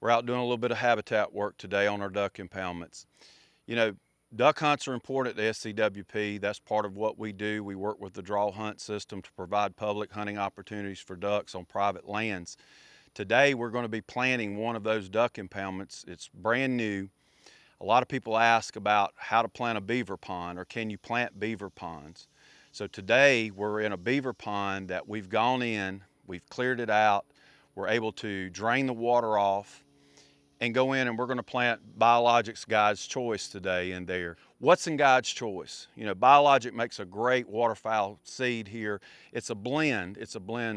We're out doing a little bit of habitat work today on our duck impoundments. You know, duck hunts are important to SCWP. That's part of what we do. We work with the draw hunt system to provide public hunting opportunities for ducks on private lands. Today, we're going to be planting one of those duck impoundments. It's brand new. A lot of people ask about how to plant a beaver pond, or can you plant beaver ponds? So today, we're in a beaver pond that we've gone in, we've cleared it out, we're able to drain the water off, and go in and we're going to plant Biologic's God's Choice today in there. What's in God's Choice? You know, Biologic makes a great waterfowl seed here. It's a blend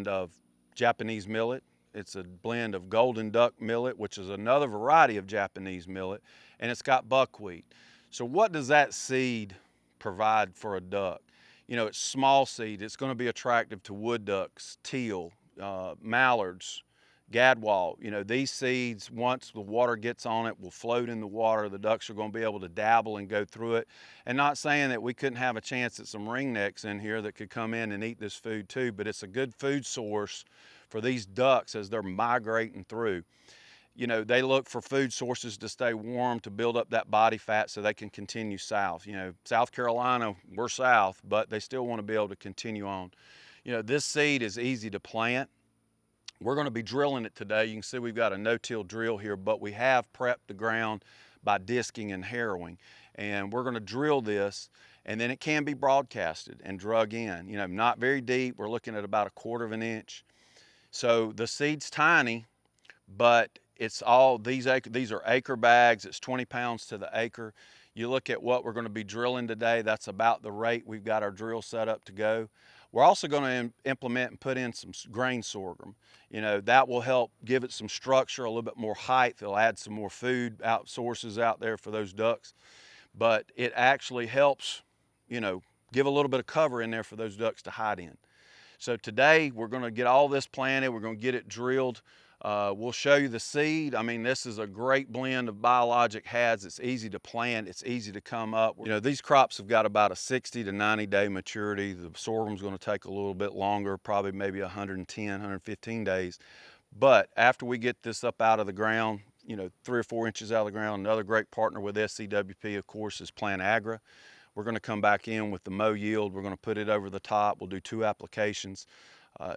of Japanese millet. It's a blend of golden duck millet, which is another variety of Japanese millet, and it's got buckwheat. So what does that seed provide for a duck? You know, it's small seed. It's going to be attractive to wood ducks, teal, mallards, gadwall. You know, these seeds, once the water gets on it, will float in the water. The ducks are going to be able to dabble and go through it. And not saying that we couldn't have a chance at some ringnecks in here that could come in and eat this food too, but it's a good food source for these ducks as they're migrating through. You know, they look for food sources to stay warm, to build up that body fat so they can continue south. You know, South Carolina, we're south, but they still want to be able to continue on. You know, this seed is easy to plant. We're going to be drilling it today. You can see we've got a no-till drill here, but we have prepped the ground by disking and harrowing. And we're going to drill this, and then it can be broadcasted and drug in. You know, not very deep. We're looking at about 1/4 of an inch. So the seed's tiny, but it's all, these are acre bags. It's 20 pounds to the acre. You look at what we're going to be drilling today, that's about the rate we've got our drill set up to go. We're also going to implement and put in some grain sorghum. You know, that will help give it some structure, a little bit more height. It'll add some more food sources out there for those ducks. But it actually helps, you know, give a little bit of cover in there for those ducks to hide in. So today we're going to get all this planted. We're going to get it drilled. We'll show you the seed. I mean, this is a great blend of Biologic has. It's easy to plant. It's easy to come up. You know, these crops have got about a 60 to 90 day maturity. The sorghum's going to take a little bit longer, probably maybe 110, 115 days. But after we get this up out of the ground, you know, 3 or 4 inches out of the ground, another great partner with SCWP, of course, is Plant Agra. We're going to come back in with the mow yield. We're going to put it over the top. We'll do 2 applications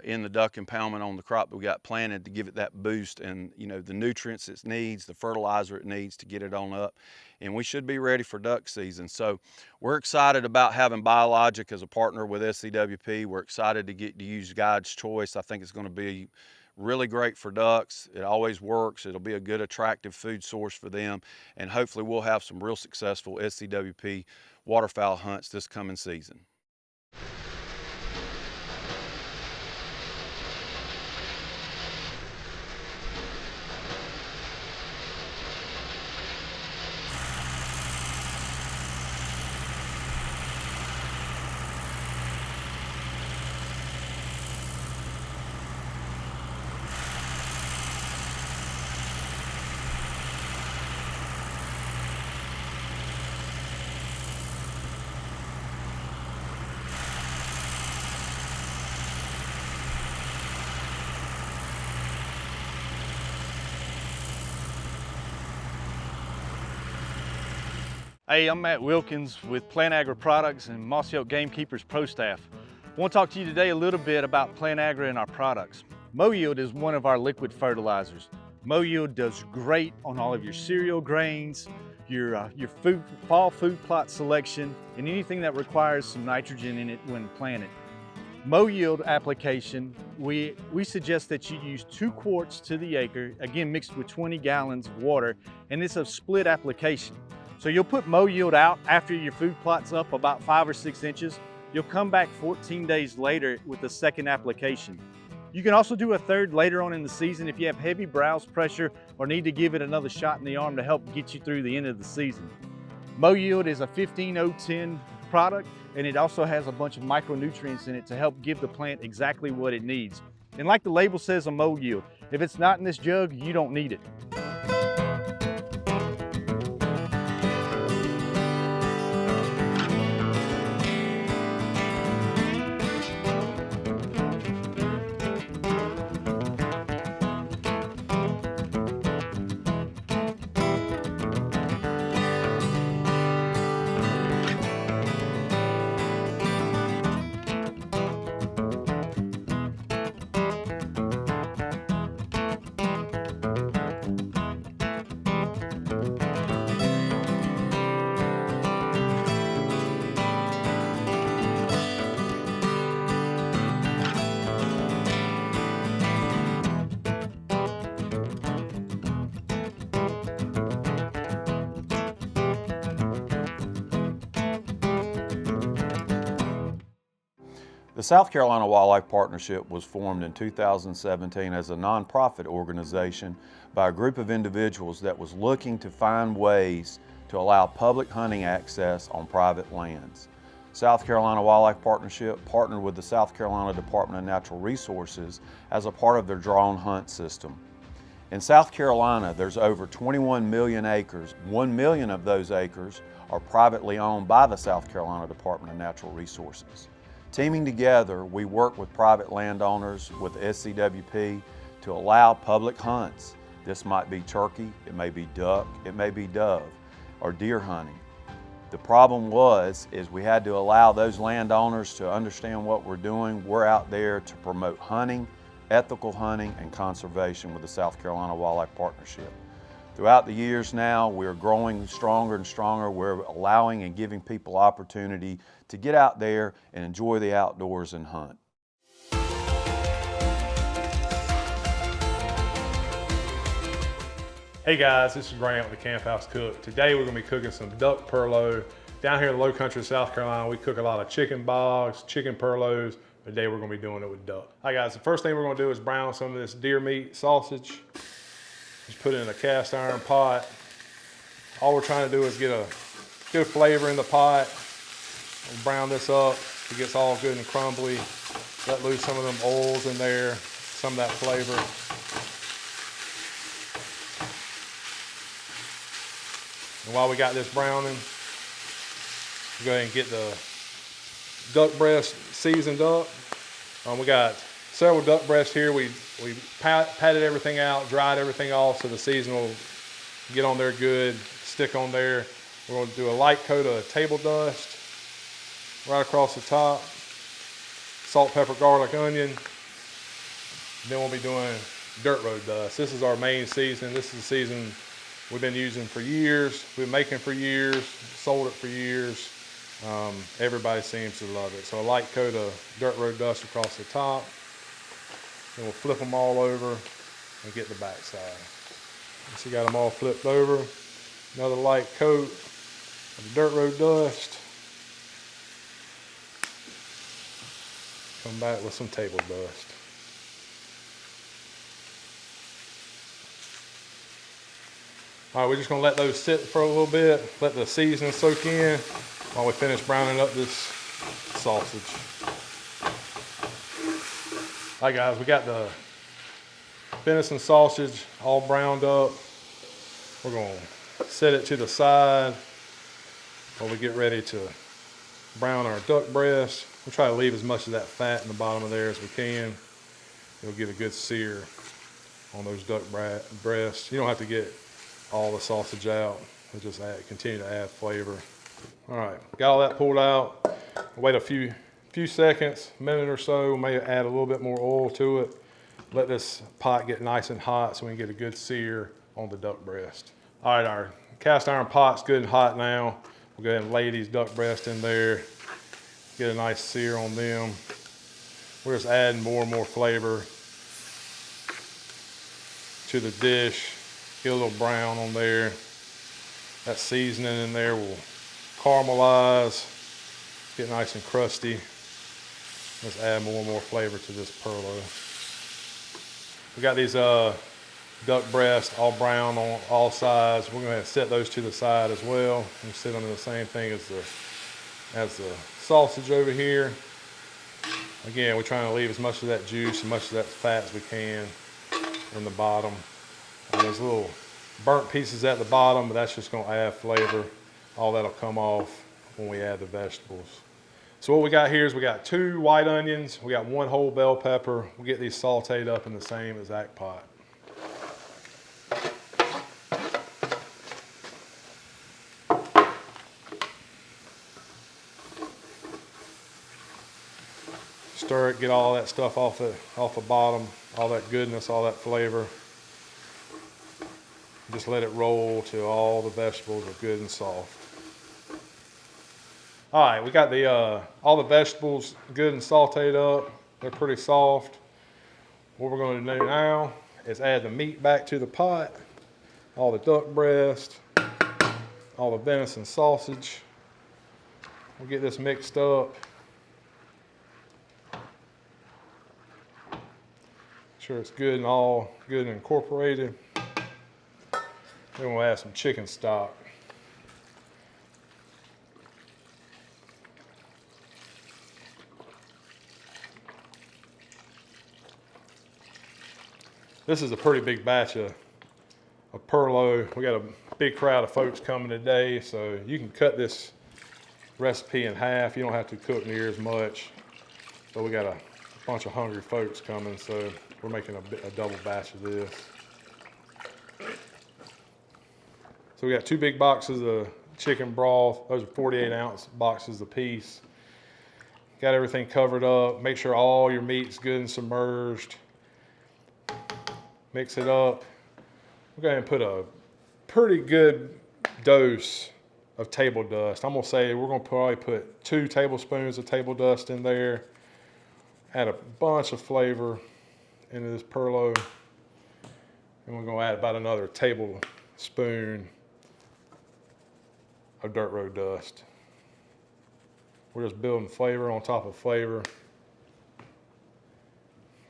in the duck impoundment on the crop that we got planted to give it that boost and, you know, the nutrients it needs, the fertilizer it needs to get it on up. And we should be ready for duck season. So we're excited about having Biologic as a partner with SCWP. We're excited to get to use God's Choice. I think it's going to be really great for ducks. It always works. It'll be a good, attractive food source for them. And hopefully we'll have some real successful SCWP waterfowl hunts this coming season. Hey, I'm Matt Wilkins with Plant Agra Products and Mossy Oak Gamekeepers Pro Staff. I want to talk to you today a little bit about Plant Agra and our products. Mow Yield is one of our liquid fertilizers. Mow Yield does great on all of your cereal grains, your fall food plot selection, and anything that requires some nitrogen in it when planted. Mow Yield application, we suggest that you use 2 quarts to the acre, again mixed with 20 gallons of water, and it's a split application. So you'll put Mow Yield out after your food plot's up about 5 or 6 inches. You'll come back 14 days later with a second application. You can also do a third later on in the season if you have heavy browse pressure or need to give it another shot in the arm to help get you through the end of the season. Mow Yield is a 15-0-10 product, and it also has a bunch of micronutrients in it to help give the plant exactly what it needs. And like the label says on Mow Yield, if it's not in this jug, you don't need it. The South Carolina Wildlife Partnership was formed in 2017 as a nonprofit organization by a group of individuals that was looking to find ways to allow public hunting access on private lands. South Carolina Wildlife Partnership partnered with the South Carolina Department of Natural Resources as a part of their drone hunt system. In South Carolina, there's over 21 million acres. 1 million of those acres are privately owned by the South Carolina Department of Natural Resources. Teaming together, we work with private landowners with the SCWP to allow public hunts. This might be turkey, it may be duck, it may be dove, or deer hunting. The problem is we had to allow those landowners to understand what we're doing. We're out there to promote hunting, ethical hunting, and conservation with the South Carolina Wildlife Partnership. Throughout the years now, we're growing stronger and stronger. We're allowing and giving people opportunity to get out there and enjoy the outdoors and hunt. Hey guys, this is Grant with the Camphouse Cook. Today we're going to be cooking some duck purlow. Down here in the low country of South Carolina, we cook a lot of chicken bogs, chicken purlows. Today we're going to be doing it with duck. All right guys, the first thing we're going to do is brown some of this deer meat sausage. Just put it in a cast iron pot. All we're trying to do is get a good flavor in the pot. We'll brown this up. It gets all good and crumbly. Let loose some of them oils in there, some of that flavor. And while we got this browning, we'll go ahead and get the duck breast seasoned up. We got several duck breasts here. We patted everything out, dried everything off so the season will get on there good, stick on there. We're going to do a light coat of table dust right across the top, salt, pepper, garlic, onion. Then we'll be doing dirt road dust. This is our main season. This is the season we've been using for years. We've been making for years, sold it for years. Everybody seems to love it. So a light coat of dirt road dust across the top. Then we'll flip them all over and get the back side. So you got them all flipped over. Another light coat of dirt road dust. Come back with some table dust. All right, we're just gonna let those sit for a little bit, let the seasoning soak in while we finish browning up this sausage. All right guys, we got the venison sausage all browned up. We're gonna set it to the side while we get ready to brown our duck breast. We'll try to leave as much of that fat in the bottom of there as we can. It'll get a good sear on those duck breasts. You don't have to get all the sausage out. We'll just continue to add flavor. All right, got all that pulled out. Wait a few seconds, a minute or so. Maybe add a little bit more oil to it. Let this pot get nice and hot so we can get a good sear on the duck breast. All right, our cast iron pot's good and hot now. We'll go ahead and lay these duck breasts in there. Get a nice sear on them. We're just adding more and more flavor to the dish. Get a little brown on there. That seasoning in there will caramelize, get nice and crusty. Let's add more and more flavor to this purlow. We got these duck breasts all brown on all sides. We're gonna set those to the side as well. And sit them in the same thing as the sausage over here. Again, we're trying to leave as much of that juice, as much of that fat as we can in the bottom. And there's little burnt pieces at the bottom, but that's just gonna add flavor. All that'll come off when we add the vegetables. So what we got here is we got 2 white onions, we got 1 whole bell pepper. We'll get these sauteed up in the same exact pot. Stir it, get all that stuff off the bottom, all that goodness, all that flavor. Just let it roll till all the vegetables are good and soft. All right, we got all the vegetables good and sauteed up. They're pretty soft. What we're going to do now is add the meat back to the pot, all the duck breast, all the venison sausage. We'll get this mixed up. sure it's good and all good and incorporated. Then we'll add some chicken stock. This is a pretty big batch of Perlo. We got a big crowd of folks coming today, so you can cut this recipe in half. You don't have to cook near as much. But we got a bunch of hungry folks coming, so we're making a double batch of this. So we got 2 big boxes of chicken broth. Those are 48-ounce boxes a piece. Got everything covered up. Make sure all your meat's good and submerged. Mix it up. We're going to put a pretty good dose of table dust. I'm going to say we're going to probably put 2 tablespoons of table dust in there. Add a bunch of flavor into this Perlo. And we're going to add about another tablespoon of dirt road dust. We're just building flavor on top of flavor.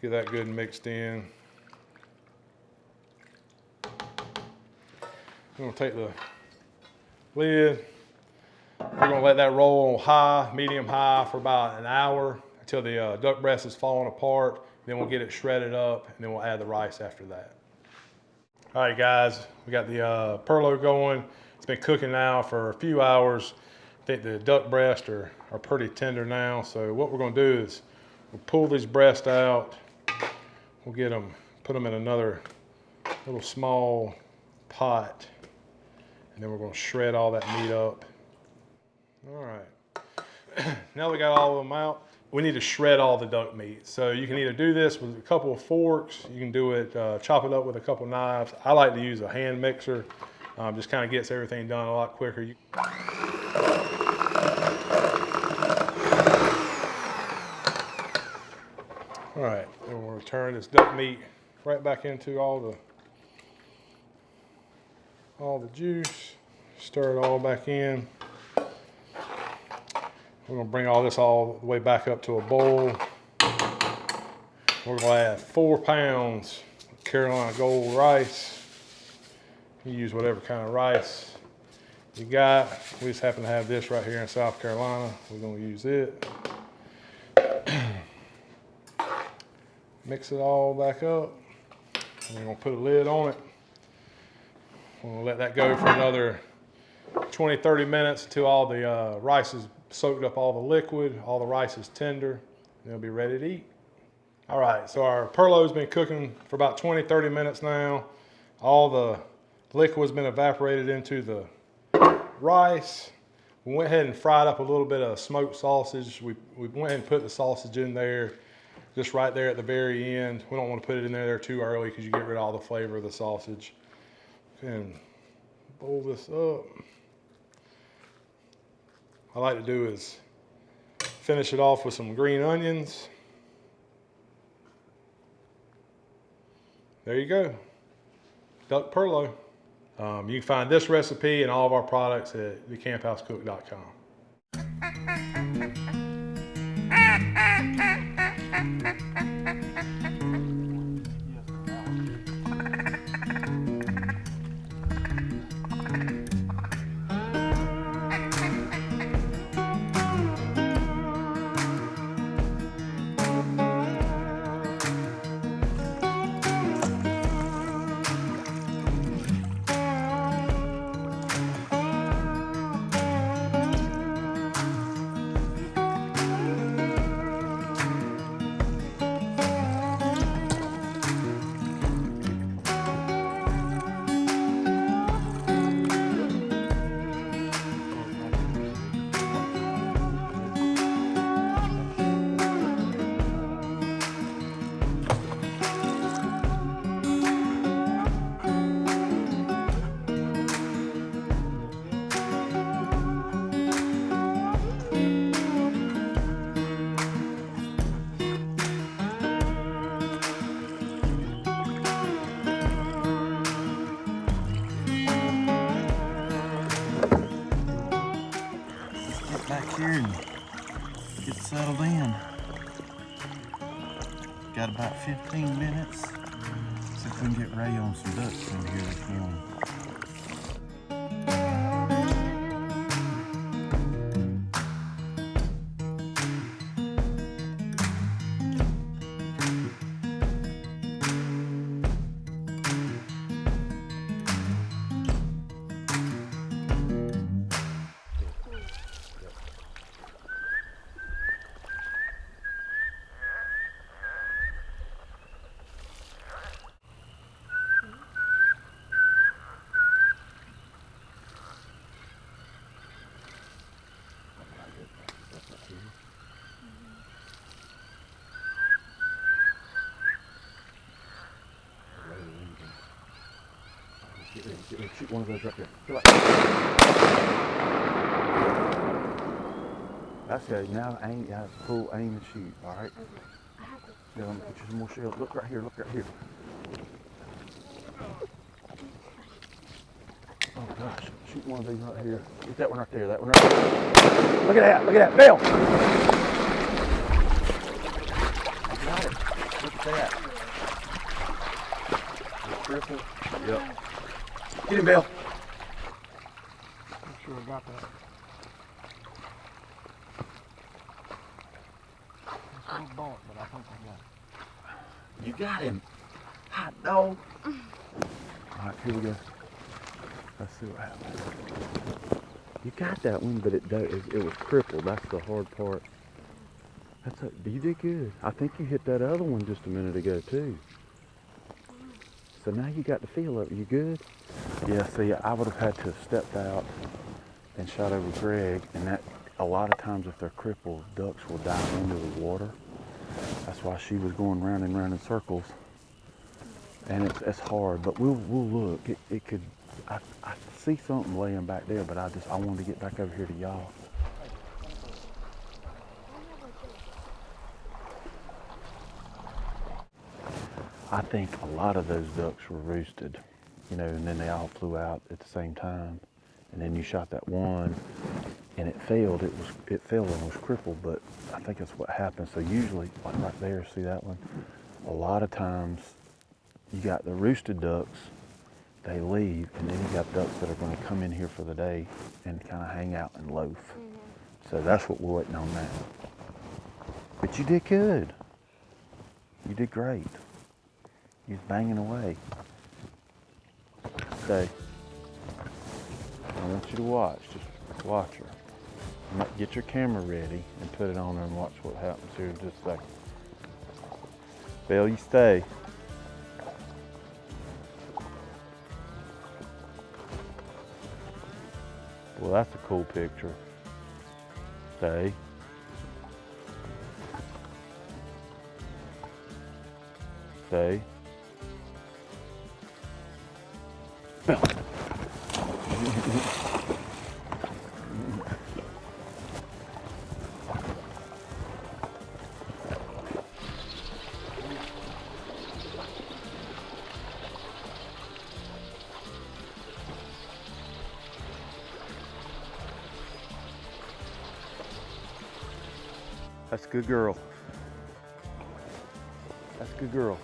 Get that good and mixed in. We're going to take the lid. We're going to let that roll on high, medium high for about an hour until the duck breast is falling apart. Then we'll get it shredded up and then we'll add the rice after that. All right guys, we got the Perlo going. It's been cooking now for a few hours. I think the duck breasts are pretty tender now. So what we're going to do is we'll pull these breasts out. We'll get them, put them in another little small pot. And then we're going to shred all that meat up. All right. Now we got all of them out. We need to shred all the duck meat. So you can either do this with a couple of forks. You can do it, chop it up with a couple of knives. I like to use a hand mixer. Just kind of gets everything done a lot quicker. All right, then we'll turn this duck meat right back into all the juice. Stir it all back in. We're gonna bring all this all the way back up to a boil. We're gonna add 4 pounds of Carolina Gold rice. You use whatever kind of rice you got. We just happen to have this right here in South Carolina. We're gonna use it. Mix it all back up. And we're gonna put a lid on it. We're gonna let that go for another 20, 30 minutes until all the rice is soaked up all the liquid, all the rice is tender, and it'll be ready to eat. All right, so our Perlo's been cooking for about 20, 30 minutes now. All the liquid's been evaporated into the rice. We went ahead and fried up a little bit of smoked sausage. We went ahead and put the sausage in there, just right there at the very end. We don't want to put it in there too early because you get rid of all the flavor of the sausage. And boil this up. I like to do is finish it off with some green onions. There you go, duck Perlo. You can find this recipe and all of our products at thecamphouse.com. Back here and get settled in. Got about 15 minutes. See if we can get Ray on some ducks in here this morning. Get ready, shoot one of those right there. Go back. That's good. Now aim, pull, aim, and shoot. All right. Okay. I have to. Yeah, let me put you some more shells. Look right here. Look right here. Oh gosh! Shoot one of these right here. Get that one right there. That one right there. Look at that! Look at that! Belle! You got it. Look at that. Crystal. Yep. Get him, Belle. I'm sure I got that. It's so dark, but I think I got it. You got him. Hot dog. All right, here we go. Let's see what happens. You got that one, but it was crippled. That's the hard part. You did good. I think you hit that other one just a minute ago too. So now you got the feel of it. You good? Yeah. See, I would have had to have stepped out and shot over Greg, and that a lot of times if they're crippled, ducks will dive into the water. That's why she was going round and round in circles, and it's hard. But we'll look. It could. I see something laying back there, but I wanted to get back over here to y'all. I think a lot of those ducks were roosted, you know, and then they all flew out at the same time. And then you shot that one, and it failed. It failed and was crippled, but I think that's what happened. So usually, like right there, see that one? A lot of times, you got the roosted ducks, they leave, and then you got ducks that are going to come in here for the day and kind of hang out and loaf. Mm-hmm. So that's what we're waiting on now. But you did good. You did great. You're banging away. Stay. I want you to watch. Just watch her. Get your camera ready and put it on her and watch what happens here in just a second. Belle, you stay. Well, that's a cool picture. Stay. Stay. Belle. That's a good girl. That's a good girl.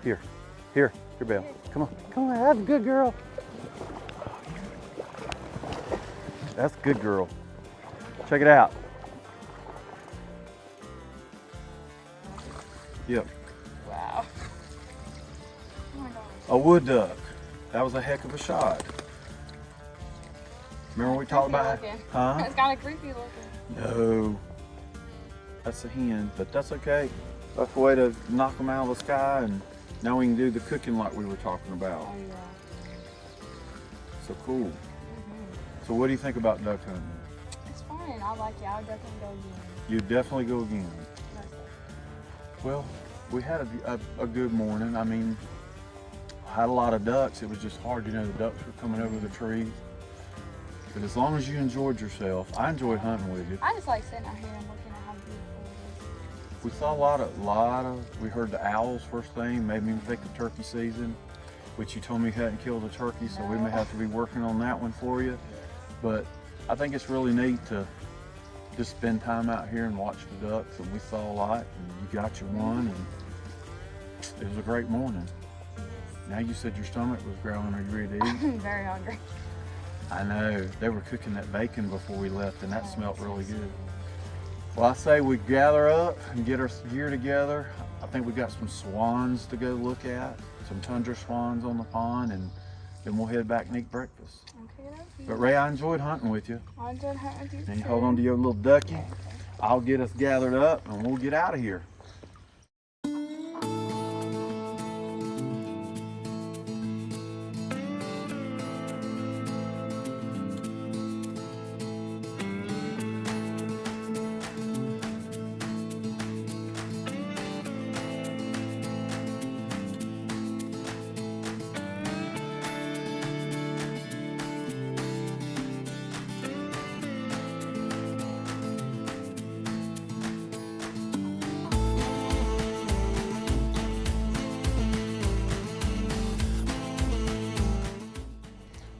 Here, Belle. Come on, that's a good girl. That's a good girl. Check it out. Yep. Wow. Oh my God. A wood duck. That was a heck of a shot. Remember we talked about it? Huh? It's kind of creepy looking. No. That's a hen, but that's okay. That's the way to knock them out of the sky, and now we can do the cooking like we were talking about. Oh yeah. So cool. So what do you think about duck hunting? It's fun. I like it. I'll definitely go again. You definitely go again. That's it. Well, we had a good morning. I mean, I had a lot of ducks. It was just hard, you know, the ducks were coming over the trees. But as long as you enjoyed yourself, I enjoyed hunting with you. I just like sitting out here and looking at how beautiful it is. We saw we heard the owls first thing, made me think of turkey season, which you told me you hadn't killed a turkey, so we may have to be working on that one for you. But I think it's really neat to just spend time out here and watch the ducks, and we saw a lot, and you got your one, and It was a great morning. Now you said your stomach was growling. Are you ready to eat? I'm very hungry. I know. They were cooking that bacon before we left, and that smelled really good. Well, I say we gather up and get our gear together. I think we got some swans to go look at, some tundra swans on the pond, and then we'll head back and eat breakfast. Okay. But Ray, I enjoyed hunting with you. I enjoyed hunting with you. And you too. hold on to your little ducky. I'll get us gathered up and we'll get out of here.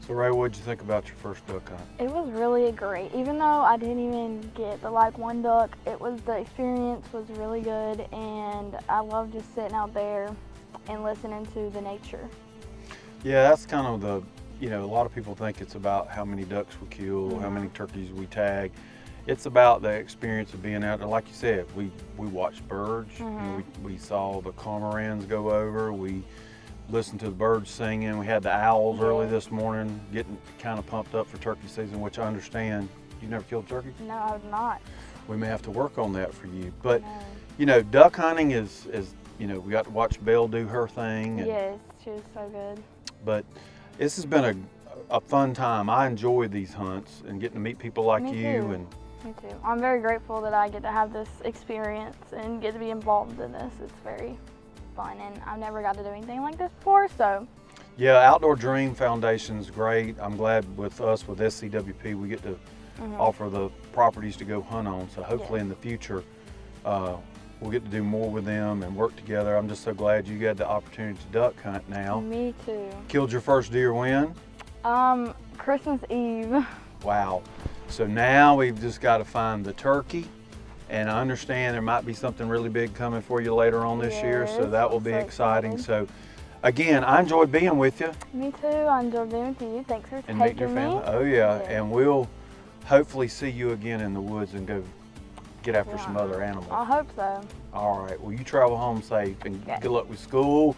So Ray, what'd you think about your first duck hunt? It was really great. Even though I didn't even get the one duck, the experience was really good, and I love just sitting out there and listening to the nature. Yeah, that's kind of a lot of people think it's about how many ducks we kill, how many turkeys we tag. It's about the experience of being out there. Like you said, we watched birds, we saw the cormorants go over, we listened to the birds singing. We had the owls early this morning, getting kind of pumped up for turkey season, which I understand. You never killed a turkey? No, I've not. We may have to work on that for you. But, duck hunting is we got to watch Belle do her thing. And, Yes, she was so good. But this has been a fun time. I enjoy these hunts and getting to meet people like Me you. too. Me too. I'm very grateful that I get to have this experience and get to be involved in this. It's very fun, and I've never got to do anything like this before, so. Yeah, Outdoor Dream Foundation's great. I'm glad with SCWP, we get to offer the properties to go hunt on. So hopefully in the future, we'll get to do more with them and work together. I'm just so glad you had the opportunity to duck hunt now. Me too. Killed your first deer when? Christmas Eve. Wow. So now we've just got to find the turkey. And I understand there might be something really big coming for you later on this year, so that will be so exciting. excited. So again, I enjoyed being with you. Me too. I enjoyed being with you. Thanks for And meeting your taking me. family. Oh yeah, and we'll hopefully see you again in the woods and go get after some other animals. I hope so. All right, well you travel home safe and Okay. good luck with school,